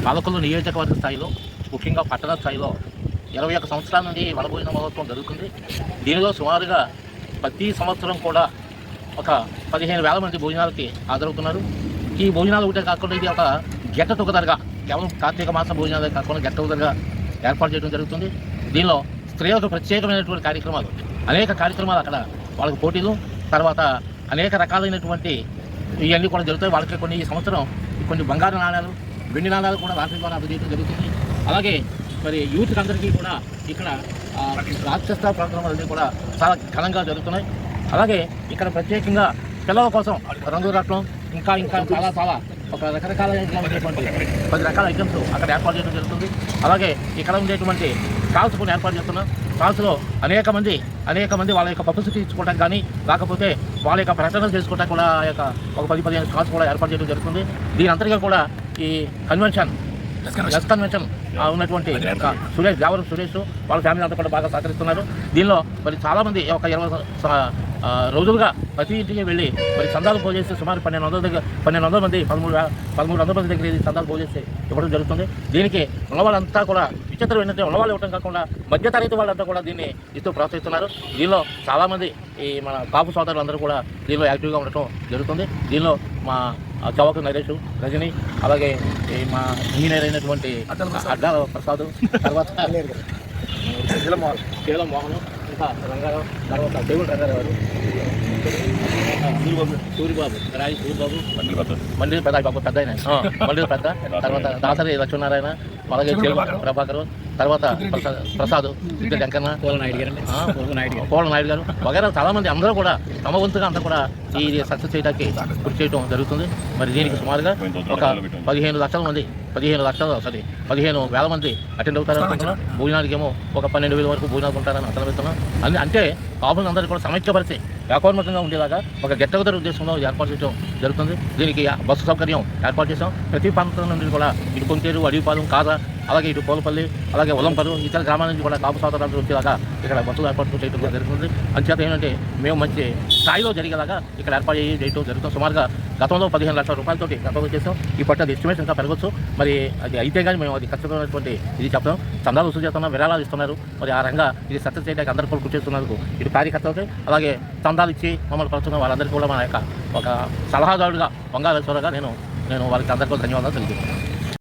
పాలకొల్లు నియోజకవర్గ స్థాయిలో, ముఖ్యంగా పట్టణ స్థాయిలో 21 సంవత్సరాల నుండి వనభోజన మహోత్సవం జరుగుతుంది. దీనిలో సుమారుగా ప్రతి సంవత్సరం కూడా ఒక 15,000 మంది భోజనాలకి హాజరవుతున్నారు. ఈ భోజనాలు ఒకటే కాకుండా ఇది ఒక గెట్ టుగెదర్గా, కేవలం కార్తీక మాస భోజనాలే కాకుండా గెట్ టుగెదర్గా ఏర్పాటు చేయడం జరుగుతుంది. దీనిలో స్త్రీలకు ప్రత్యేకమైనటువంటి కార్యక్రమాలు, అనేక కార్యక్రమాలు అక్కడ వాళ్ళకి పోటీలు, తర్వాత అనేక రకాలైనటువంటి ఇవన్నీ కూడా జరుగుతాయి. వాళ్ళకి కొన్ని ఈ సంవత్సరం కొన్ని బంగారు నాణ్యాలు, వెండి నాణ్యాలు కూడా లాటరీ ద్వారా అందజేయడం జరుగుతుంది. అలాగే మరి యూత్ అందరికీ కూడా ఇక్కడ రాక్షస ప్రోగ్రామాలన్నీ కూడా చాలా ఘనంగా జరుగుతున్నాయి. అలాగే ఇక్కడ ప్రత్యేకంగా పిల్లల కోసం రంగురత్నం ఇంకా చాలా ఒక రకరకాలైనటువంటి 10 రకాల ఐటమ్స్ అక్కడ ఏర్పాటు చేయడం జరుగుతుంది. అలాగే ఇక్కడ ఉండేటువంటి స్టాల్స్ కూడా ఏర్పాటు చేస్తున్నాం. స్టాల్స్లో అనేక మంది వాళ్ళ యొక్క పబ్లిసిటీ ఇచ్చుకోవడానికి కానీ, లేకపోతే వాళ్ళ యొక్క ప్రకటనలు చేసుకోవడానికి కూడా ఒక 10-15 స్టాల్స్ కూడా ఏర్పాటు చేయడం జరుగుతుంది. దీని అంతటిగా కూడా ఈ కన్వెన్షన్ ఉన్నటువంటి దేవరం సురేష్ వాళ్ళ ఫ్యామిలీ అంతా కూడా బాగా సహకరిస్తున్నారు. దీనిలో మరి చాలామంది ఒక 20 రోజులుగా ప్రతి ఇంటికి వెళ్ళి మరి చందాలు పోజేసి సుమారు 1,200 మంది 1300 మంది దగ్గర చందాలు పోజేసి ఇవ్వడం జరుగుతుంది. దీనికి ఉన్నవాళ్ళంతా కూడా విచిత్రం ఏంటంటే ఉన్నవాళ్ళు ఇవ్వడం కాకుండా మధ్యతరగతి వాళ్ళంతా కూడా దీన్ని ఇస్తూ ప్రోత్సహిస్తున్నారు. దీనిలో చాలామంది ఈ మన కాపు సోదరులు అందరూ కూడా దీనిలో యాక్టివ్గా ఉండటం జరుగుతుంది. దీనిలో మా చౌక నరేష్, రజని, అలాగే మా ఇంజనీర్ అయినటువంటి అడ్డా ప్రసాద్, తర్వాత కేవలం మోహన్, ఇంకా రంగారావు, తర్వాత దేవుడు రంగారావు గారు, సూరిబాబు మండలి పెద్ద పెద్ద మండలి పెద్ద, తర్వాత దాసరి లక్ష్మీనారాయణ, అలాగే ప్రభాకర్, తర్వాత ప్రసాద్, వెంకన్న, పోల నాయుడు గారు వగైరా చాలామంది అందరూ కూడా తమ వంతుగా అంతా కూడా ఈ సక్సెస్ చేయడానికి కృషి చేయడం జరుగుతుంది. మరి దీనికి సుమారుగా ఒక 15,000 మంది అటెండ్ అవుతారని అనుకుంటున్నాం. భోజనానికి ఏమో ఒక 12,000 వరకు భోజనాలు ఉంటారని అతను పెడుతున్నాం. అంటే కాపులందరికీ కూడా సమైక్యపరిచి వ్యాపారముఖంగా ఉండేలాగా ఒక గెట్ టుగెదర్ ఉద్దేశంలో ఏర్పాటు చేయడం జరుగుతుంది. దీనికి బస్సు సౌకర్యం ఏర్పాటు చేసాం. ప్రతి ప్రాంతం నుండి కూడా ఇటు కొంటేరు, అడవిపాలెం, కాదా, అలాగే ఇటు పోలపల్లి, అలాగే ఉలంపరు, ఇతర గ్రామాల నుంచి కూడా కాపు సోదరులందరూ వచ్చేలాగా ఇక్కడ బస్సులు ఏర్పాటు చేయడం జరుగుతుంది. అంచేత ఏంటంటే మేము మంచి స్థాయిలో జరిగేలాగా ఇక్కడ ఏర్పాటు చేయడం జరుగుతుంది. సుమారుగా గతంలో 15 లక్షల రూపాయలతోటి గతంలో చేసాం. ఈ పట్ల ఎస్టిమేషన్ ఇంకా పెరగచ్చు. మరి అది అయితే కానీ మేము అది ఖచ్చితమైనటువంటి ఇది చెప్తాం. చందాలు వసూలు చేస్తున్నాం, విరాళాలు ఇస్తున్నారు. మరి ఆ రంగా ఇది సక్సెస్ చేయడానికి అందరూ కూడా కృషి చేస్తున్నందుకు ఇటు కార్యకర్తలకి, అలాగే చందాలు ఇచ్చి మమ్మల్ని పరుచున్న వాళ్ళందరికీ కూడా మన యొక్క ఒక సలహాదారుడుగా వంగాలేశ్వరగా నేను వారికి అందరికీ ధన్యవాదాలు తెలియజేస్తున్నాను.